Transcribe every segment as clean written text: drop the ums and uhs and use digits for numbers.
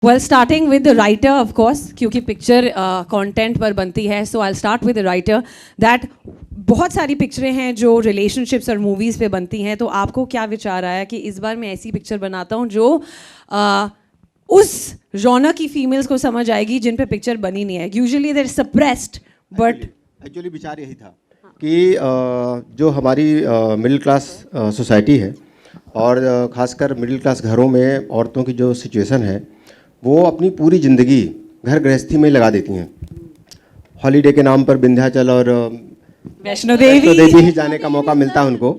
Well, starting with the writer, of course, क्योंकि picture content पर बनती है, so I'll start with the writer. That बहुत सारी पिक्चरें हैं जो रिलेशनशिप्स और मूवीज़ पे बनती हैं, तो आपको क्या विचार आया कि इस बार मैं ऐसी पिक्चर बनाता हूँ जो उस रौनक की फीमेल्स को समझ आएगी जिन पे पिक्चर बनी नहीं है. Usually they're suppressed, but actually विचार यही था कि जो हमारी मिडिल क्लास सोसाइटी है और ख़ासकर मिडिल क्लास घरों में औरतों की जो सिचुएशन है वो अपनी पूरी ज़िंदगी घर गृहस्थी में लगा देती हैं. हॉलीडे के नाम पर विंध्याचल और वैष्णो देवी ही जाने का मौका मिलता है उनको,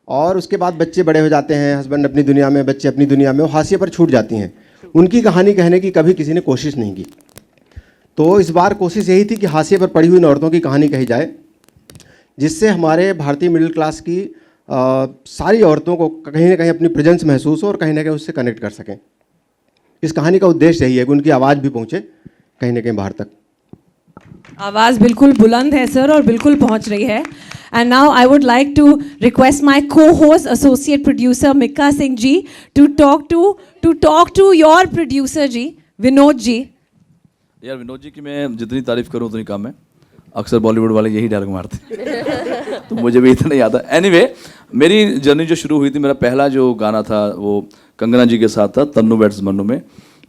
और उसके बाद बच्चे बड़े हो जाते हैं, हस्बैंड अपनी दुनिया में, बच्चे अपनी दुनिया में, वो हाशिए पर छूट जाती हैं. उनकी कहानी कहने की कभी किसी ने कोशिश नहीं की. तो इस बार कोशिश यही थी कि हाशिए पर पड़ी हुई इन औरतों की कहानी कही जाए, जिससे हमारे भारतीय मिडिल क्लास की सारी औरतों को कहीं ना कहीं अपनी प्रेजेंस महसूस हो और कहीं ना कहीं उससे कनेक्ट कर सकें. इस कहानी का उद्देश्य यही है कि उनकी आवाज़ भी पहुँचे कहीं ना कहीं बाहर तक. आवाज़ बिल्कुल बुलंद है सर और बिल्कुल पहुंच रही है. And now I would like to request my co-host associate producer Mika Singh ji to talk to your producer ji Vinod ji. यार विनोद जी की मैं जितनी तारीफ करूं उतनी कम है. अक्सर बॉलीवुड वाले यही डायलॉग मारते हैं तो मुझे भी इतना नहीं आता. एनीवे, मेरी जर्नी जो शुरू हुई थी, मेरा पहला जो गाना था वो कंगना जी के साथ था, तन्नू बैट्स मन्नू में.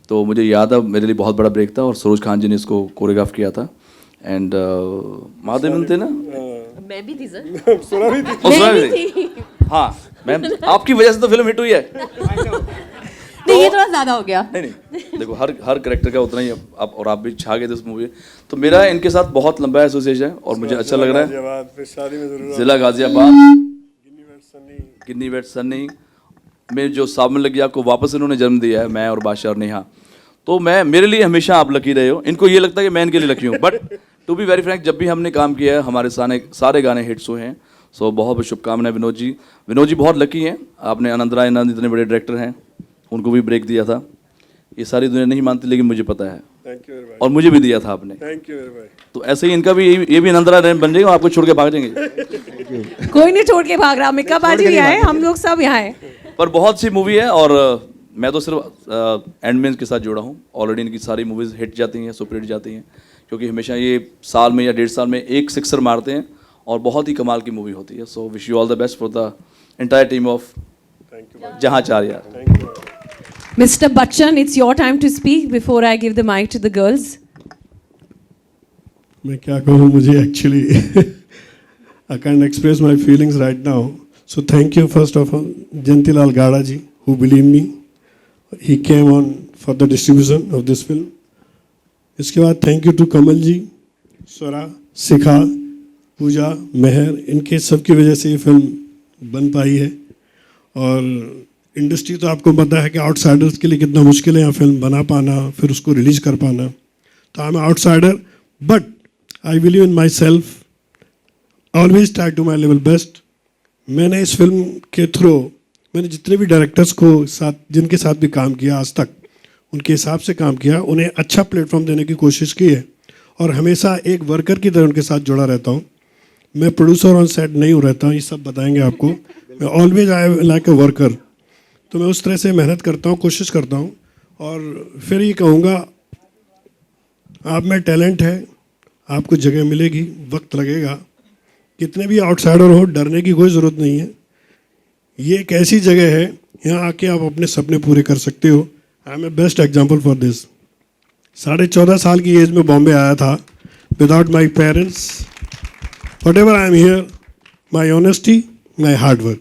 तो मुझे याद है मेरे लिए बहुत बड़ा ब्रेक था और सरोज खान जी ने इसको कोरियोग्राफ किया था. एंड महादेवन थे ना, मैं भी थी सर. सुना भी थी. हाँ मैम, आपकी वजह से तो फिल्म हिट हुई है. नहीं, ये थोड़ा ज्यादा हो गया. नहीं, देखो हर कैरेक्टर का उतना ही आप, और आप भी छा गए थे उस मूवी. तो मेरा इनके साथ बहुत लंबा एसोसिएशन है और मुझे अच्छा लग रहा है. जिला गाजियाबाद, गिन्नी वेट सन्नी में जो सावन लगी आपको वापस इन्होंने जन्म दिया है, मैं और बादशाह और नेहा. तो मैं, मेरे लिए हमेशा आप लकी रहे हो. इनको ये लगता है कि मैं इनके लिए लकी हूँ, but to be very frank, जब भी हमने काम किया है हमारे सारे गाने हिट्स हुए हैं. सो बहुत बहुत शुभकामनाएं विनोद जी. विनोद जी बहुत लकी हैं. आपने आनंद राय आनंद इतने बड़े डायरेक्टर हैं, उनको भी ब्रेक दिया था. ये सारी दुनिया नहीं मानती लेकिन मुझे पता है. थैंक यू और मुझे भी दिया था आपने. थैंक यू भाई. तो ऐसे ही इनका भी ये भी आनंद राय बन जाएगा, आपको छोड़ के भाग जाएंगे. कोई नहीं छोड़ के भाग रहा. मिक्का बाजी भी आए, हम लोग सब यहाँ हैं. पर बहुत सी मूवी है और मैं तो सिर्फ एंडमैन के साथ जुड़ा हूँ. ऑलरेडी इनकी सारी मूवीज़ हिट जाती हैं, सुपर हिट जाती हैं, क्योंकि हमेशा ये साल में या 1.5 साल में एक सिक्सर मारते हैं और बहुत ही कमाल की मूवी होती है. So wish you all the best for the entire team of जहाँ चार यार. Mr. Bachchan, it's your time to speak before I give the mic to the girls. मैं क्या कहूँ, मुझे actually I can't express my feelings right now. So thank you first of all, Jantilal Gada ji, who believed me. He came on for the distribution of this film. इसके बाद thank you to कमल जी, स्वरा, शिखा, पूजा, मेहर, इनके सबकी वजह से ये film बन पाई है. और इंडस्ट्री तो आपको पता है कि आउटसाइडर्स के लिए कितना मुश्किल है यहाँ फिल्म बना पाना, फिर उसको रिलीज कर पाना. तो I am outsider, but I believe in my self, always try to my level best. मैंने इस फिल्म के थ्रू मैंने जितने भी डायरेक्टर्स को साथ, जिनके साथ भी काम किया आज तक, उनके हिसाब से काम किया, उन्हें अच्छा प्लेटफॉर्म देने की कोशिश की है और हमेशा एक वर्कर की तरह उनके साथ जुड़ा रहता हूँ. मैं प्रोड्यूसर ऑन सेट नहीं रहता हूँ, ये सब बताएंगे आपको. मैं always I like a worker. तो मैं उस तरह से मेहनत करता हूँ, कोशिश करता हूँ. और फिर ये कहूँगा, आप में टैलेंट है, आपको जगह मिलेगी, वक्त लगेगा. कितने भी आउटसाइडर हो, डरने की कोई ज़रूरत नहीं है. ये एक ऐसी जगह है, यहाँ आके आप अपने सपने पूरे कर सकते हो. I am a best example for this. 14.5 साल की एज में बॉम्बे आया था, without my parents. Whatever I am here, my honesty, my hard work.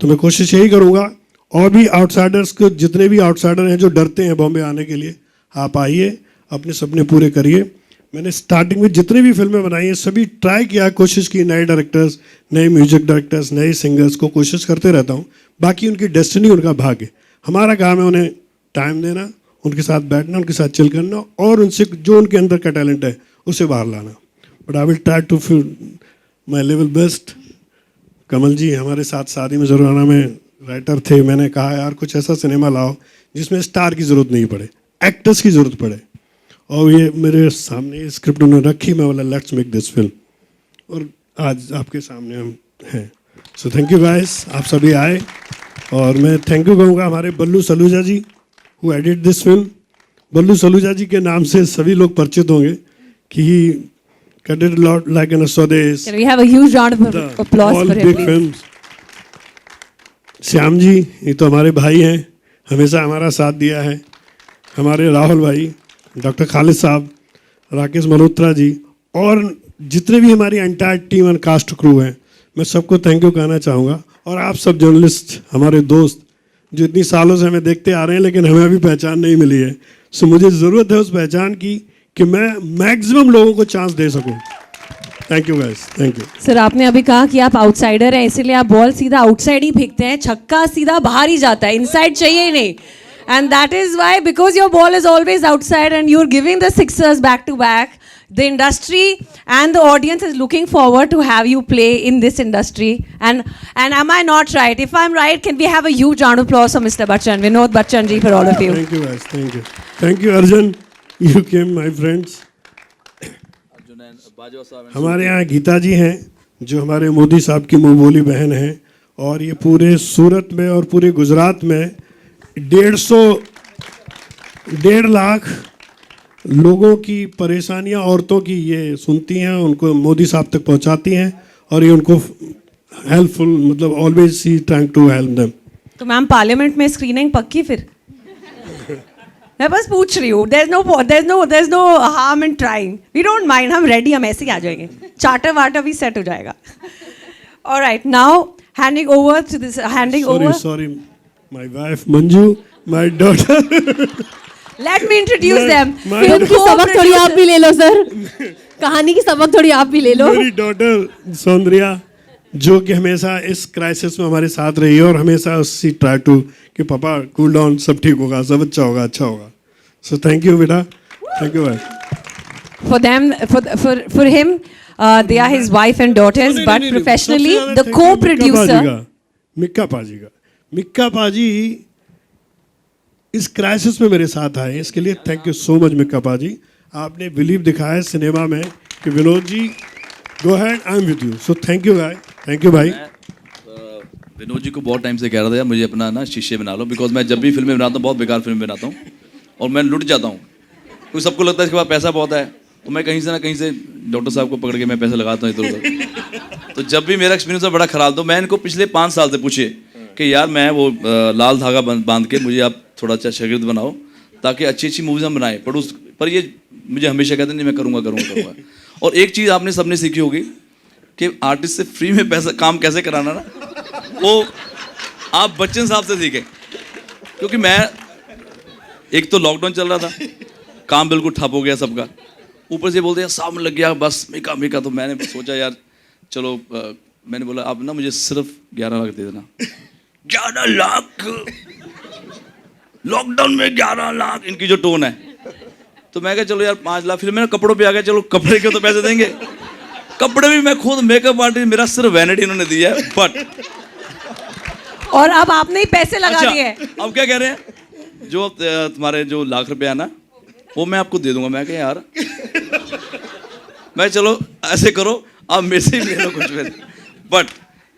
तो मैं कोशिश यही करूँगा, और भी आउटसाइडर्स को, जितने भी आउटसाइडर हैं जो डरते हैं बॉम्बे आने के लिए, आप आइए, अपने सपने पूरे करिए. मैंने स्टार्टिंग में जितनी भी फिल्में बनाई हैं सभी ट्राई किया, कोशिश की. नए डायरेक्टर्स, नए म्यूजिक डायरेक्टर्स, नए सिंगर्स को कोशिश करते रहता हूँ. बाकी उनकी डेस्टिनी, उनका भाग्य. हमारा काम है उन्हें टाइम देना, उनके साथ बैठना, उनके साथ चिल करना और उनसे जो उनके अंदर का टैलेंट है उसे बाहर लाना. But I will try to feel my level best. Kamal ji हमारे साथ शादी में ज़रूर आना में राइटर थे. मैंने कहा यार कुछ ऐसा सिनेमा लाओ जिसमें स्टार की ज़रूरत नहीं पड़े, एक्टर्स की ज़रूरत पड़े. और ये मेरे सामने स्क्रिप्ट उन्होंने रखी, मैं बोला लेट्स मेक दिस फिल्म, और आज आपके सामने हम हैं. सो थैंक यू गाइस, आप सभी आए. और मैं थैंक यू कहूँगा हमारे बल्लू सलूजा जी हु एडिट दिस फिल्म. बल्लू सलूजा जी के नाम से सभी लोग परिचित होंगे कि ही cut it a lot like in a स्वदेश, Can we have a huge round of the applause all for him, big please? films. Shyam ji ये तो हमारे भाई हैं, हमेशा हमारा साथ दिया है. हमारे राहुल भाई, डॉक्टर खालिद साहब, राकेश मल्होत्रा जी और जितने भी हमारी entire team and cast crew हैं, मैं सबको थैंक यू कहना चाहूँगा. और आप सब जर्नलिस्ट, हमारे दोस्त जो इतनी सालों से हमें देखते आ रहे हैं लेकिन हमें अभी पहचान नहीं मिली है, सो मुझे ज़रूरत है उस पहचान की कि मैं मैक्सिमम लोगों को चांस दे सकूं. Thank you guys, thank you. Sir आपने अभी कहा कि आप आउटसाइडर हैं, इसीलिए आप बॉल सीधा आउटसाइड ही फेंकते हैं, छक्का सीधा बाहर ही जाता है, इनसाइड चाहिए ही नहीं. And that is why, because your ball is always outside and you are giving the sixers back to back. The industry and the audience is looking forward to have you play in this industry. And am I not right? If I'm right, can we have a huge round of applause for Mr. Bachchan, Vinod Bachchan ji, for all of you. Thank you guys, thank you. Thank you Arjun, you came my friends. हमारे यहाँ गीता जी हैं जो हमारे मोदी साहब की मुँह बोली बहन हैं, और ये पूरे सूरत में और पूरे गुजरात में 1.5 लाख लोगों की परेशानियां औरतों की ये सुनती हैं, उनको मोदी साहब तक पहुंचाती हैं, और ये उनको हेल्पफुल, मतलब always see trying to help them. तो मैम पार्लियामेंट में स्क्रीनिंग पक्की फिर? मैं बस पूछ रही हूँ. there's no harm in trying. We don't mind, हम रेडी, हम ऐसे ही आ जाएंगे, चार्टर वार्टर भी सेट हो जाएगा. Alright, now handing over, Sorry, my wife Manju, my daughter. Let me introduce them. Film की सबक थोड़ी आप भी ले लो सर, कहानी की सबक थोड़ी आप भी ले लो. मेरी डॉटर सौंदर्या, जो कि हमेशा इस क्राइसिस में हमारे साथ रही है और हमेशा उससे ट्राई टू कि पापा कूल डाउन, सब ठीक होगा, सब अच्छा होगा, अच्छा होगा. सो थैंक यू बेटा, थैंक यू भाई. For them, for him, they are his wife and daughters, but professionally, the co-producer. Mika पाजी का, मिक्का पाजी इस क्राइसिस में मेरे साथ आए, इसके लिए thank you so much Mika paaji. आपने बिलीव दिखाया है सिनेमा में कि Vinod ji go ahead, I am with you. So thank you guy, thank you भाई. विनोद जी को बहुत टाइम से कह रहा था यार मुझे अपना ना शीशे बना लो, बिकॉज मैं जब भी फिल्में बनाता हूँ बहुत बेकार फिल्म बनाता हूँ और मैं लुट जाता हूँ, क्योंकि सबको लगता है इसके पास पैसा बहुत है, तो मैं कहीं से ना कहीं से डॉक्टर साहब को पकड़ के मैं पैसे लगाता हूँ इधर उधर. तो जब भी मेरा एक्सपीरियंस बड़ा खराब, तो मैं इनको पिछले 5 साल से पूछे कि यार मैं वो लाल धागा बांध के मुझे आप थोड़ा अच्छा शागिर्द बनाओ ताकि अच्छी अच्छी मूवीज हम बनाएं. पर ये मुझे हमेशा कहते नहीं मैं करूँगा. और एक चीज़ आपने सबने सीखी होगी कि आर्टिस्ट से फ्री में पैसा काम कैसे कराना ना, वो आप बच्चन साहब से सीखें. क्योंकि मैं एक तो लॉकडाउन चल रहा था, काम बिल्कुल ठप हो गया सबका, ऊपर से बोलते हैं सामने लग गया बस मिका. तो मैंने सोचा यार चलो, मैंने बोला आप ना मुझे सिर्फ 11 लाख दे देना. 11 लाख लॉकडाउन में 11 लाख, इनकी जो टोन है. तो मैं कहा चलो यार 5 लाख. फिर मैंने कपड़ों पे आ गया, चलो कपड़े के तो पैसे देंगे. कपड़े भी मैं खुद, मेकअप आर्टिस्ट, मेरा सिर्फ वैनिटी इन्होंने दिया है. बट और अब आपने ही पैसे लगा दिए. अब क्या कह रहे हैं, जो तुम्हारे जो लाख रुपए है ना वो मैं आपको दे दूंगा. मैं कहा यार मैं चलो ऐसे करो आप मेरे से ही ले लो कुछ पैसे. बट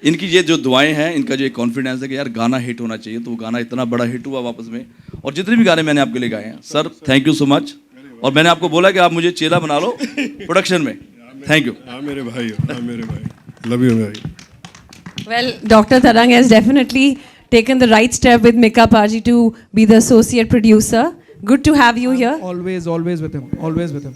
इनकी ये जो दुआएं हैं, इनका जो एक कॉन्फिडेंस है कि यार गाना हिट होना चाहिए, तो वो गाना इतना बड़ा हिट हुआ वापस में. और जितने भी गाने मैंने आपके लिए गाए हैं sir, thank you so much. और मैंने आपको बोला कि आप मुझे चेला बना लो प्रोडक्शन में. Thank you. हाँ मेरे भाई, हाँ मेरे भाई, लव यू भाई. Well, Dr. Tarang has definitely taken the right step with Mika Paji to be the associate producer. Good to have you here. Always with him. Always with him.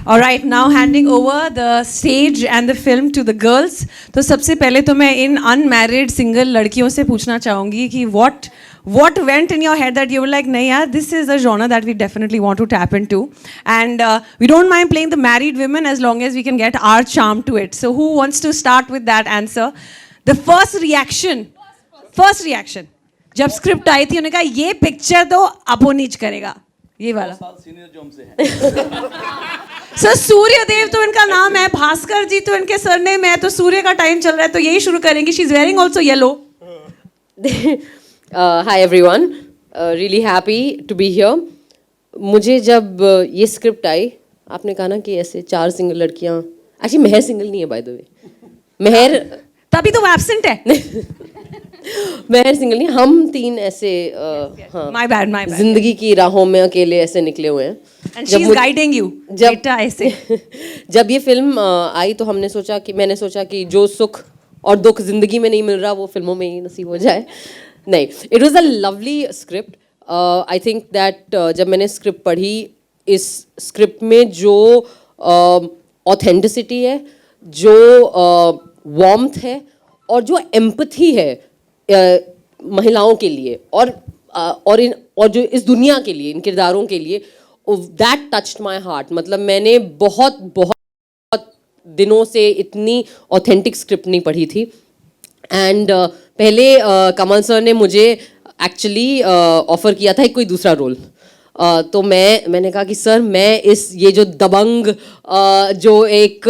All right, now handing over the stage and the film to the girls. तो सबसे पहले तो मैं इन unmarried single लड़कियों से पूछना चाहूँगी कि what went in your head that you were like, नहीं यार, this is a genre that we definitely want to tap into, and we don't mind playing the married women as long as we can get our charm to it. So who wants to start with that answer? The first reaction जब script I थी, उन्होंने कहा ये picture तो अपोनिज करेगा, ये वाला. Sir Suryadev तो इनका नाम है, भास्कर जी तो इनके सरनेम है, तो सूर्य का टाइम चल रहा है तो यही शुरू करेंगे. She is wearing also yellow. Hi everyone, really happy to be here. मुझे जब ये स्क्रिप्ट आई, आपने कहा ना कि ऐसे 4 सिंगल लड़कियां, एक्चुअली मेहर सिंगल नहीं है बाय द वे. मेहर तभी तो वो एब्सेंट है. मैं सिंगल नहीं, हम तीन ऐसे हाँ My bad, my bad. जिंदगी की राहों में अकेले ऐसे निकले हुए हैं. And जब she's मुझ- guiding you. जब बेटा ऐसे. जब ये फिल्म आई तो मैंने सोचा कि जो सुख और दुख जिंदगी में नहीं मिल रहा वो फिल्मों में ही नसीब हो जाए. नहीं, it was a lovely script. I think that जब मैंने स्क्रिप्ट पढ़ी, इस स्क्रिप्ट में जो ऑथेंटिसिटी है, जो वार्मथ है और जो एम्पथी है महिलाओं के लिए और जो इस दुनिया के लिए, इन किरदारों के लिए, दैट टच्ड माई हार्ट. मतलब मैंने बहुत बहुत दिनों से इतनी ऑथेंटिक स्क्रिप्ट नहीं पढ़ी थी. एंड पहले कमल सर ने मुझे एक्चुअली ऑफर किया था एक कोई दूसरा रोल. तो मैंने कहा कि सर मैं ये जो दबंग जो एक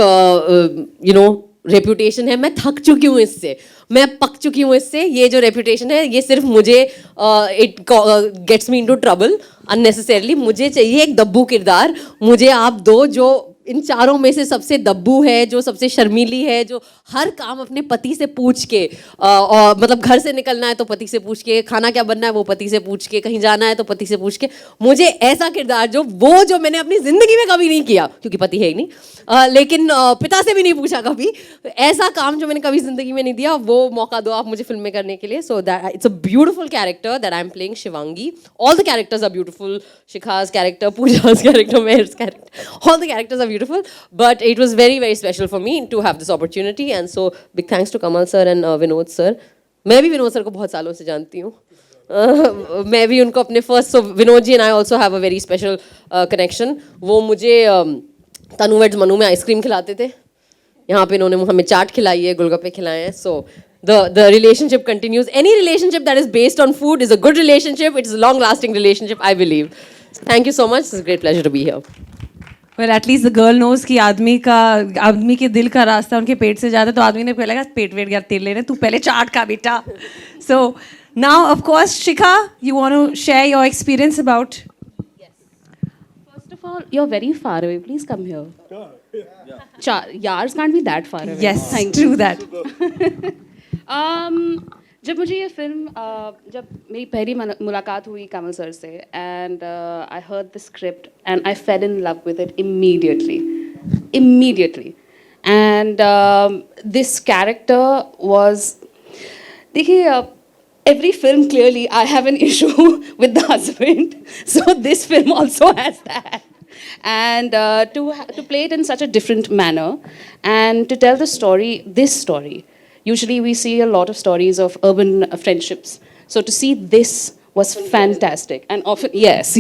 रेपुटेशन है, मैं थक चुकी हूँ इससे, मैं पक चुकी हूँ इससे. ये जो रेपुटेशन है ये सिर्फ मुझे it gets me into trouble unnecessarily. मुझे चाहिए एक दब्बू किरदार. मुझे आप दो जो इन चारों में से सबसे दब्बू है, जो सबसे शर्मीली है, जो हर काम अपने पति से पूछ के और मतलब घर से निकलना है तो पति से पूछ के, खाना क्या बनना है वो पति से पूछ के, कहीं जाना है तो पति से पूछ के. मुझे ऐसा किरदार जो मैंने अपनी ज़िंदगी में कभी नहीं किया, क्योंकि पति है ही नहीं, लेकिन पिता से भी नहीं पूछा कभी. ऐसा काम जो मैंने कभी ज़िंदगी में नहीं दिया, वो मौका दो आप मुझे फिल्म में करने के लिए. So that it's a beautiful character that I am playing, Shivangi. All the characters are beautiful. शिखा's character, Pooja's character, Meher's character, all the characters are beautiful, but it was very very special for me to have this opportunity. And so big thanks to Kamal sir and Vinod sir. मैं भी Vinod sir को बहुत सालों से जानती हूँ. मैं भी उनको अपने first, so Vinod ji and I also have a very special connection. वो मुझे तनु वेड्स मनु में आइसक्रीम खिलाते थे. यहाँ पे इन्होंने हमें चाट खिलाई है, गोलगप्पे खिलाए हैं. सो the relationship continues. Any relationship that is based on food is a good relationship. It's a long lasting relationship, I believe. Thank you so much. It's a great pleasure to be here. Well, at least the girl knows कि आदमी के दिल का रास्ता उनके पेट से जाता है, तो आदमी ने पहले कहा पेट वेट गया तेल लेने, तू पहले चाट का बेटा. So now of course Shikha, you want to share your experience about. First of all, you're very far away. Please come here. Yours can't be that far away. Yes, Thank true you. that. जब मुझे ये film जब मेरी पहली मुलाकात हुई कमल sir से, and I heard the script and I fail in love with it immediately. And this character was, देखिए, every film clearly I have an issue with the husband, so this film also has that. And to play it in such a different manner and to tell the story, this story. Usually we see a lot of stories of urban friendships. So to see this was fantastic. And often, yes,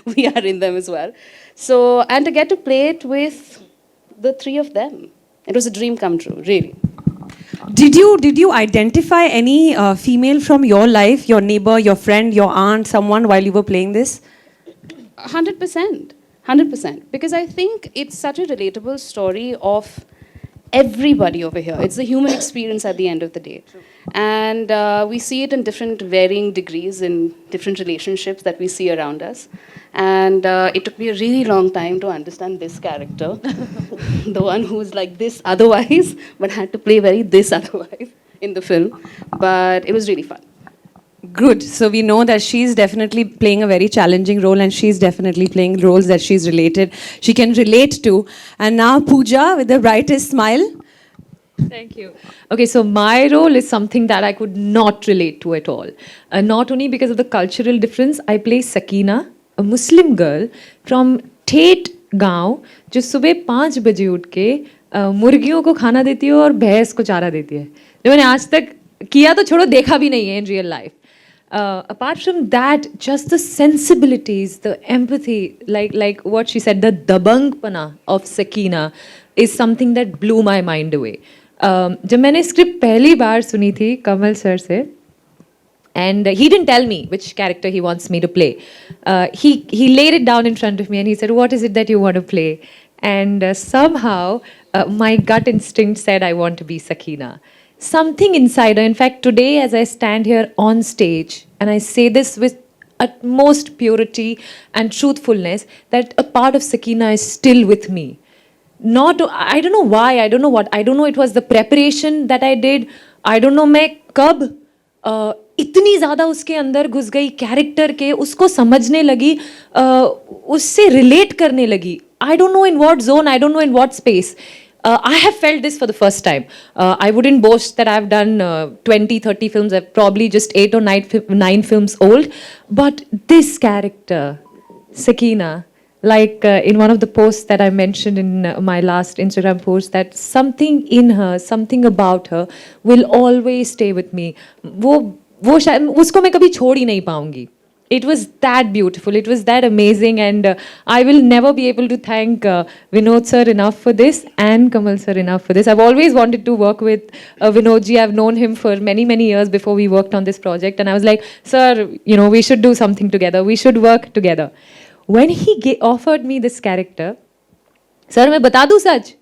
we are in them as well. So, and to get to play it with the three of them, it was a dream come true, really. Did you identify any female from your life, your neighbor, your friend, your aunt, someone while you were playing this? 100%. Because I think it's such a relatable story of everybody over here. It's the human experience at the end of the day. And we see it in different varying degrees in different relationships that we see around us. And it took me a really long time to understand this character, the one who's like this otherwise, but had to play very this otherwise in the film. But it was really fun. Good. So we know that she's definitely playing a very challenging role, and she's definitely playing roles that she can relate to. And now Pooja with the brightest smile. Thank you. Okay, so my role is something that I could not relate to at all. Not only because of the cultural difference, I play Sakina, a Muslim girl from Tet गांव जो सुबह 5 बजे उठ के मुर्गियों को खाना देती है और भैंस को चारा देती है, जो मैंने आज तक किया तो छोड़ो, देखा भी नहीं है in real life. Apart from that, just the sensibilities, the empathy, like what she said, the dabangpana of Sakina is something that blew my mind away. जब मैंने स्क्रिप्ट पहली बार सुनी थी कमल सर से, and he didn't tell me which character he wants me to play. He laid it down in front of me and he said, "What is it that you want to play?" And somehow my gut instinct said I want to be Sakina. Something inside her. In fact, today as I stand here on stage, and I say this with utmost purity and truthfulness, that a part of Sakina is still with me. I don't know why, I don't know what, I don't know, it was the preparation that I did. I don't know, मैं कब इतनी ज़्यादा उसके अंदर घुस गई character के, उसको समझने लगी, उससे रिलेट करने लगी. I don't know in what zone, I don't know in what space. I have felt this for the first time. I wouldn't boast that I've done 20, 30 films. I'm probably just 8 or 9 films old. But this character, Sakina, like in one of the posts that I mentioned in my last Instagram post, that something in her, something about her will always stay with me. वो शायद उसको मैं कभी छोड़ ही नहीं पाऊंगी. It was that beautiful. It was that amazing, and I will never be able to thank Vinod sir enough for this, and Kamal sir enough for this. I've always wanted to work with Vinod ji. I've known him for many, many years before we worked on this project, and I was like, sir, you know, we should do something together. We should work together. When he offered me this character, sir, मैं बता दूँ सच?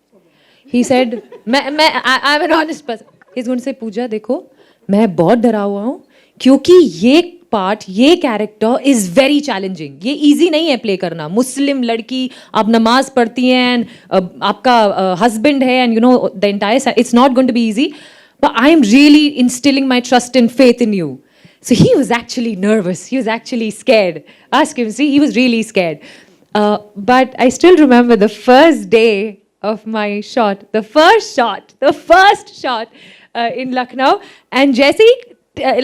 He said, I'm an honest person. He's going to say, Pooja, देखो, मैं बहुत डरा हुआ हूँ, क्योंकि ये पार्ट, ये कैरेक्टर इज वेरी चैलेंजिंग. ये इजी नहीं है प्ले करना. मुस्लिम लड़की, आप नमाज पढ़ती हैं, आपका हस्बैंड है, and you know the entire, it's not going to be easy, but I am really instilling my trust and faith in you. So he was actually nervous. He was actually scared. Ask him, see, he was really scared. But I still remember the first day of my shot, the first shot in Lucknow. And Jesse,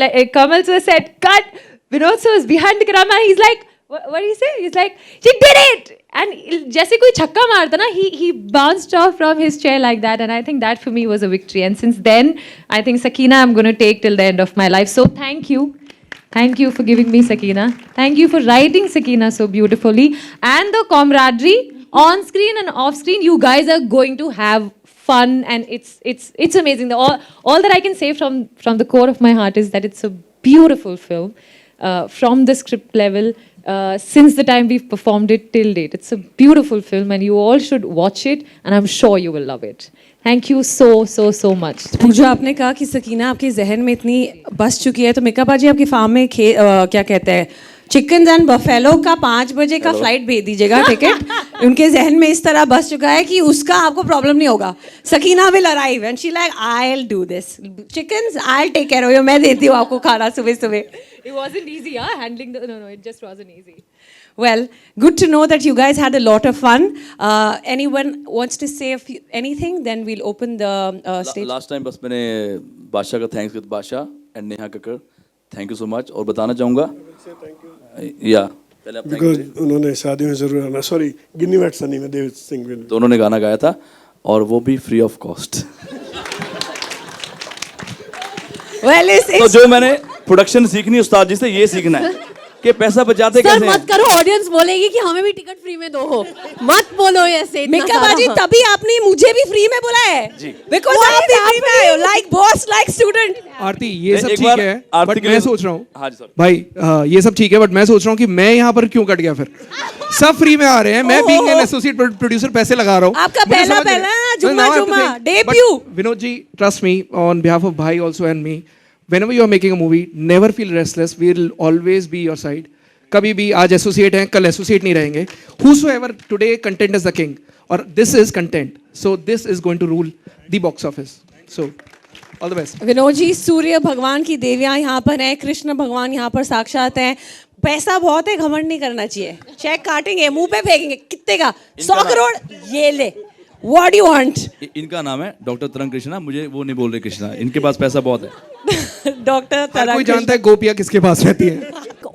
like Kamal sir said, cut. Vinod sir was behind the camera. He's like, what do you say? He's like, she did it. And जैसे कोई छक्का मारता ना, he bounced off from his chair like that, and I think that for me was a victory. And since then, I think Sakina I'm going to take till the end of my life. So thank you for giving me Sakina. Thank you for writing Sakina so beautifully, and the camaraderie on screen and off screen. You guys are going to have fun, and it's amazing. All that I can say from the core of my heart is that it's a beautiful film, from the script level. Since the time we've performed it till date. It's a beautiful film, and you all should watch it, and I'm sure you will love it. Thank you so much. पूजा, आपने कहा कि सकीना आपके जहन में इतनी बस चुकी है, तो मेकअप बाजी आपकी फार्म में क्या कहते हैं, चिकन एंड बफेलो का 5 बजे का फ्लाइट भेज दीजिएगा टिकट. उनके जहन में इस तरह बस चुका है कि उसका आपको प्रॉब्लम नहीं होगा. Sakina will arrive and she like, I will do this chickens, I will take care of you. मैं देती हूँ आपको खाना सुबह सुबह. It wasn't easy, handling the... No, it just wasn't easy. Well, good to know that you guys had a lot of fun. Anyone wants to say anything? Then we'll open the stage. Last time बस मैंने बादशाह का thanks with बादशाह and Neha Kakkar, thank you so much. और बताना चाहूँगा या पहले आप बिकॉज उन्होंने शादियों में जरूर आना. सॉरी, गिन्नी वेट सनी में देव सिंह तो उन्होंने गाना गाया था, और वो भी फ्री ऑफ कॉस्ट. Well, तो जो मैंने प्रोडक्शन सीखनी उस्ताद जी से ये सीखना है कि पैसा बचाते सर कैसे हैं. मत करो, ऑडियंस बोलेगी कि हमें भी टिकट फ्री में दो हो. मत बोलो ऐसे. मेकअप बाजी, तभी आपने मुझे भी फ्री में बोला है. Because आप भी फ्री में आए हो, like boss, like student. आरती, ये सब एक ठीक बार है, आरती बट के मैं लिए- सोच रहा हूँ हाँ जी सर. भाई, ये सब ठीक है, बट मैं सोच रहा हूँ कि मैं यहाँ पर क्यों कट गया फिर. सब फ्री में आ रहे हैं, मैं बीइंग एन एसोसिएट प्रोड्यूसर पैसे लगा रहा हूँ. आपका मुझे पहला समझ नहीं- पहला No, जुम्मा now I have to जुम्मा, think. debut. But Vinod ji, trust me, on behalf of Bhai also and me, whenever you are making a movie, never feel restless. We will always be your side. कभी भी आज associate हैं, कल associate नहीं रहेंगे. Whosoever today content is the king, or this is content. So this is going to rule the box office. So all the best. Vinod ji, सूर्य भगवान की देवियां यहाँ पर हैं, कृष्ण भगवान यहाँ पर साक्षात हैं. पैसा बहुत है, घमंड नहीं करना चाहिए. चेक काटेंगे, मुंह पे फेंकेंगे. कितने का? 100 करोड़. ये ले. What do you want? इनका नाम है डॉक्टर तरंग कृष्णा. मुझे वो नहीं बोल रहे कृष्णा, इनके पास पैसा बहुत है. डॉक्टर हर कोई जानता है गोपिया किसके पास रहती है.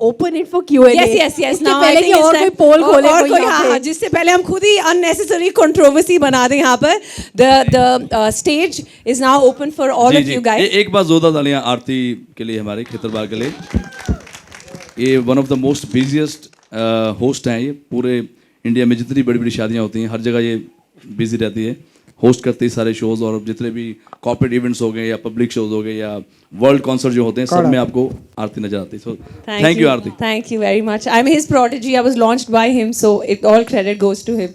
Open it for Q&A. Yes. इसके Now I पहले think कि it's और time- कोई पोल खोले और कोई कोई, यहाँ हाँ, पे. जिससे पहले हम खुद ही unnecessary controversy बना दें यहाँ पर. The stage is now open for all ji of ji. you guys. एक बार जोरदार तालियां आरती के लिए, हमारे खेतरबाग के लिए. ये one of the most busiest host हैं. ये पूरे इंडिया में जितनी बड़ी बड़ी शादियां होती हैं, हर जगह ये बिजी रहती है, होस्ट करती है सारे शोज. और जितने भी कॉर्पोरेट इवेंट्स हो गए या पब्लिक शोज हो गए या वर्ल्ड कॉन्सर्ट जो होते हैं, सब में आपको आरती नजर आती है. सो thank you Aarti. Thank you very much. I'm his prodigy. I was launched by him, so all credit goes to him.